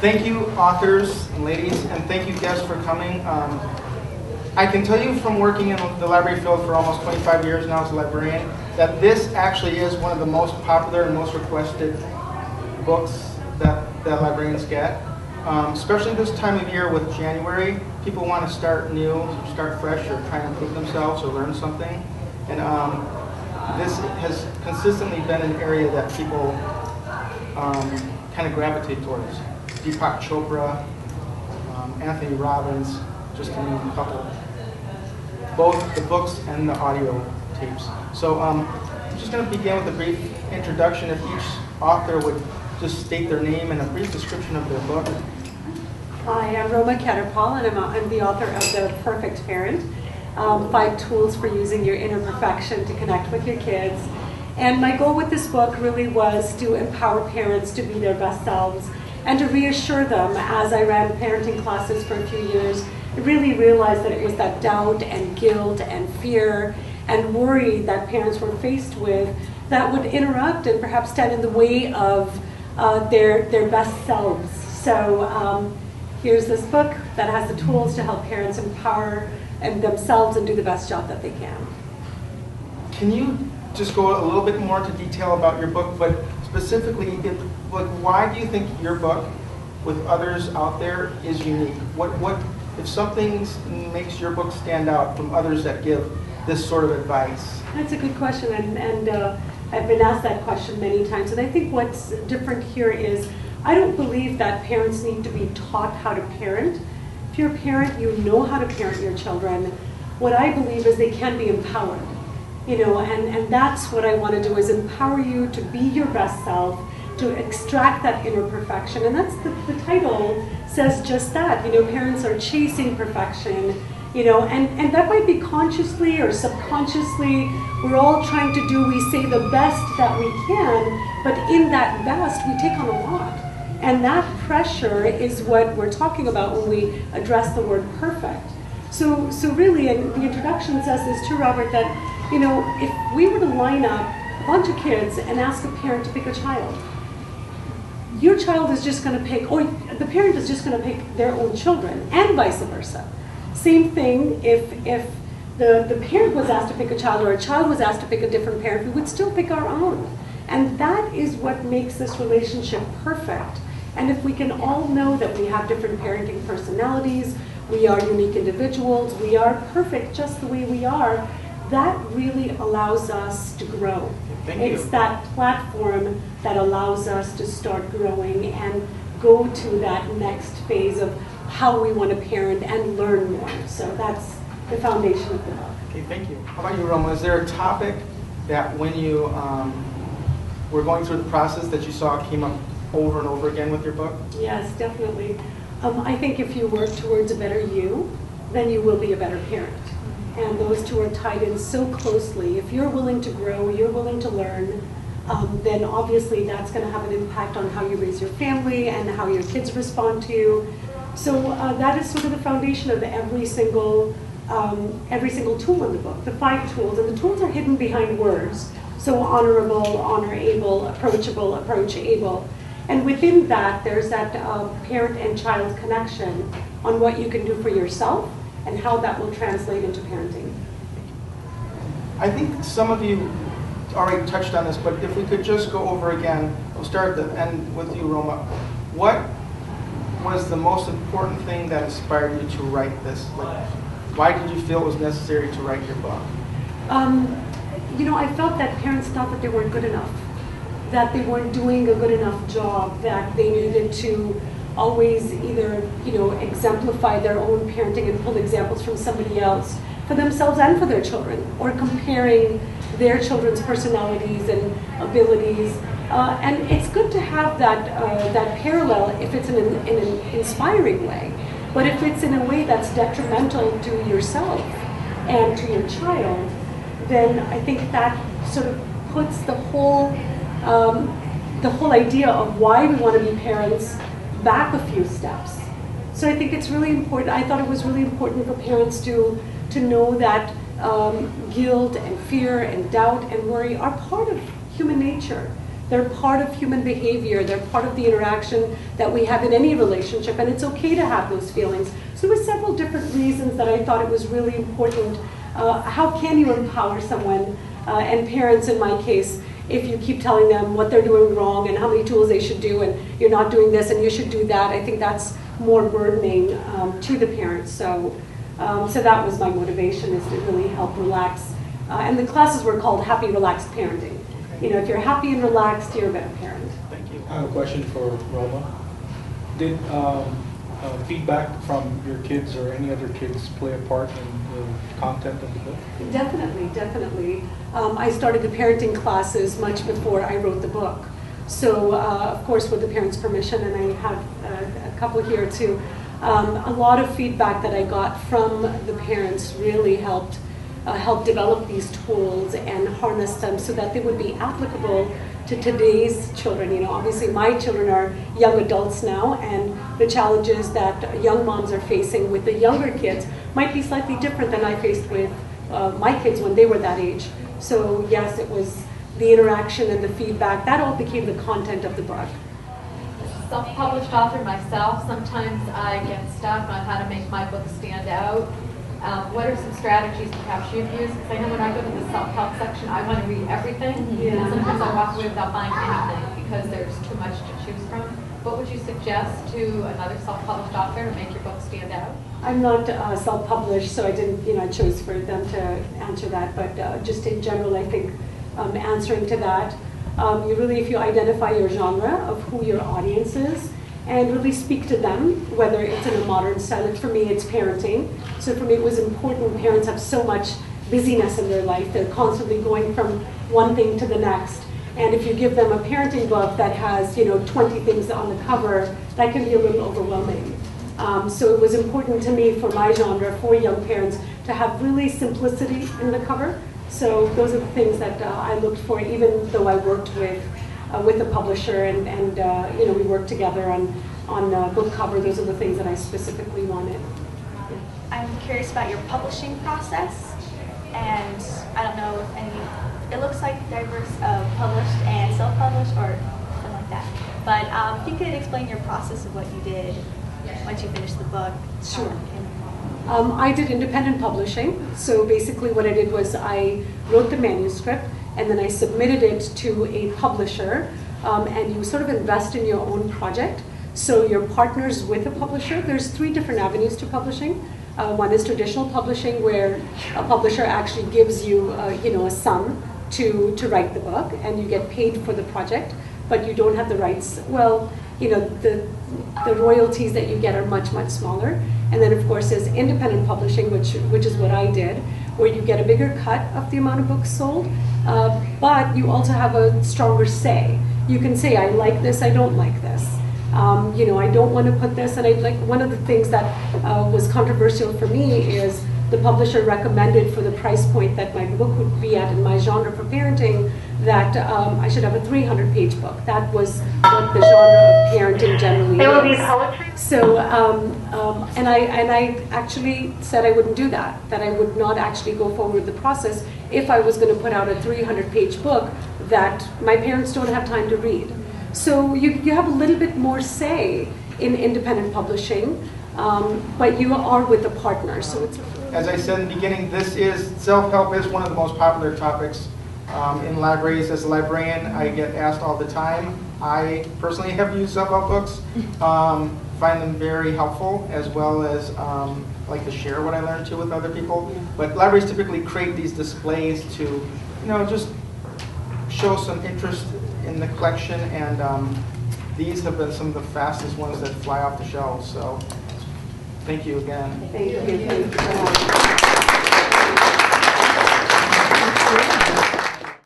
Thank you, authors and ladies, and thank you, guests, for coming. I can tell you from working in the library field for almost 25 years now as a librarian, that this actually is one of the most popular and most requested books that librarians get. Especially this time of year with January, people want to start new, start fresh, or try and improve themselves or learn something. And this has consistently been an area that people kind of gravitate towards. Deepak Chopra, Anthony Robbins, just to name a couple. Both the books and the audio tapes. So I'm just going to begin with a brief introduction. If each author would just state their name and a brief description of their book. Hi, I'm Roma Catterpall, and I'm the author of The Perfect Parent, 5 Tools for Using Your Inner Perfection to Connect with Your Kids. And my goal with this book really was to empower parents to be their best selves and to reassure them. As I ran parenting classes for a few years, I really realized that it was that doubt and guilt and fear and worry that parents were faced with that would interrupt and perhaps stand in the way of their best selves. So here's this book that has the tools to help parents empower themselves and do the best job that they can. Can you just go a little bit more into detail about your book, but specifically, why do you think your book with others out there is unique? What if something makes your book stand out from others that give this sort of advice? That's a good question, and I've been asked that question many times. And I think what's different here is I don't believe that parents need to be taught how to parent. If you're a parent, you know how to parent your children. What I believe is they can be empowered. And that's what I want to do, is empower you to be your best self, to extract that inner perfection. And that's the title says just that. Parents are chasing perfection, and that might be consciously or subconsciously. We're all trying to do, we say, the best that we can, but in that best, we take on a lot. And that pressure is what we're talking about when we address the word perfect. So really, and the introduction says this too, Robert, that if we were to line up a bunch of kids and ask a parent to pick a child, your child is just going to pick, or the parent is just going to pick their own children, and vice versa. Same thing if the parent was asked to pick a child, or a child was asked to pick a different parent, we would still pick our own. And that is what makes this relationship perfect. And if we can all know that we have different parenting personalities, we are unique individuals, we are perfect just the way we are, that really allows us to grow. It's that platform that allows us to start growing and go to that next phase of how we want to parent and learn more. So that's the foundation of the book. Okay, thank you. How about you, Roma? Is there a topic that when you were going through the process that you saw came up over and over again with your book? Yes, definitely. I think if you work towards a better you, then you will be a better parent. And those two are tied in so closely. If you're willing to grow, you're willing to learn, then obviously that's going to have an impact on how you raise your family and how your kids respond to you. So that is sort of the foundation of every single tool in the book, the 5 tools. And the tools are hidden behind words. So honorable, honor-able, approachable, approach-able. And within that, there's that parent and child connection on what you can do for yourself and how that will translate into parenting. I think some of you already touched on this, but if we could just go over again, we'll start at the end with you, Roma. What was the most important thing that inspired you to write this? Why did you feel it was necessary to write your book? I felt that parents thought that they weren't good enough, that they weren't doing a good enough job, that they needed to always either, exemplify their own parenting and pull examples from somebody else for themselves and for their children, or comparing their children's personalities and abilities. And it's good to have that parallel if it's in an inspiring way. But if it's in a way that's detrimental to yourself and to your child, then I think that sort of puts the whole idea of why we want to be parents back a few steps. So I think it's really important. I thought it was really important for parents to know that guilt and fear and doubt and worry are part of human nature. They're part of human behavior. They're part of the interaction that we have in any relationship, and it's okay to have those feelings. So there were several different reasons that I thought it was really important. How can you empower someone, and parents in my case, if you keep telling them what they're doing wrong and how many tools they should do, and you're not doing this and you should do that? I think that's more burdening to the parents. So that was my motivation, is to really help relax. And the classes were called Happy Relaxed Parenting. You know, if you're happy and relaxed, you're a better parent. Thank you. I have a question for Roma. Did feedback from your kids or any other kids play a part in the content of the book? Definitely, definitely. I started the parenting classes much before I wrote the book. So, of course, with the parents' permission, and I have a couple here too, a lot of feedback that I got from the parents really helped develop these tools and harness them so that they would be applicable to today's children. You know, obviously my children are young adults now, and the challenges that young moms are facing with the younger kids might be slightly different than I faced with my kids when they were that age. So yes, it was the interaction and the feedback, that all became the content of the book. Self-published author myself, sometimes I get stuck on how to make my book stand out. What are some strategies perhaps you've used? Because I know when I go to the self-help section, I want to read everything. Yeah. And sometimes I walk away without buying anything because there's too much to choose from. What would you suggest to another self-published author to make your book stand out? I'm not self-published, so I didn't, I chose for them to answer that. But just in general, I think answering to that, you really, if you identify your genre of who your audience is, and really speak to them, whether it's in a modern style. Like for me, it's parenting. So for me, it was important. Parents have so much busyness in their life. They're constantly going from one thing to the next. And if you give them a parenting book that has, 20 things on the cover, that can be a little overwhelming. So it was important to me, for my genre, for young parents, to have really simplicity in the cover. So those are the things that I looked for, even though I worked with a publisher, and we worked together on book cover. Those are the things that I specifically wanted. I'm curious about your publishing process, and I don't know if it looks like diverse published and self-published or something like that. But if you could explain your process of what you did once you finished the book. Sure. I did independent publishing. So basically what I did was I wrote the manuscript, and then I submitted it to a publisher, and you sort of invest in your own project. So you're partners with a publisher. There's 3 different avenues to publishing. One is traditional publishing, where a publisher actually gives you, a sum to write the book, and you get paid for the project, but you don't have the rights. Well, the royalties that you get are much, much smaller. And then, of course, there's independent publishing, which is what I did, where you get a bigger cut of the amount of books sold, but you also have a stronger say. You can say, I like this, I don't like this. I don't want to put this, and one of the things that was controversial for me is the publisher recommended, for the price point that my book would be at in my genre for parenting, that I should have a 300-page book. That was what the genre of parenting generally is. There will be poetry. So, and I actually said I wouldn't do that, that I would not actually go forward with the process if I was going to put out a 300-page book that my parents don't have time to read. So you have a little bit more say in independent publishing, but you are with a partner. So it's as I said in the beginning, self-help is one of the most popular topics in libraries. As a librarian, I get asked all the time. I personally have used self-help books, find them very helpful, as well as like to share what I learned too with other people. Yeah. But libraries typically create these displays to, just show some interest in the collection, and these have been some of the fastest ones that fly off the shelves. So thank you again. Thank you. Thank you.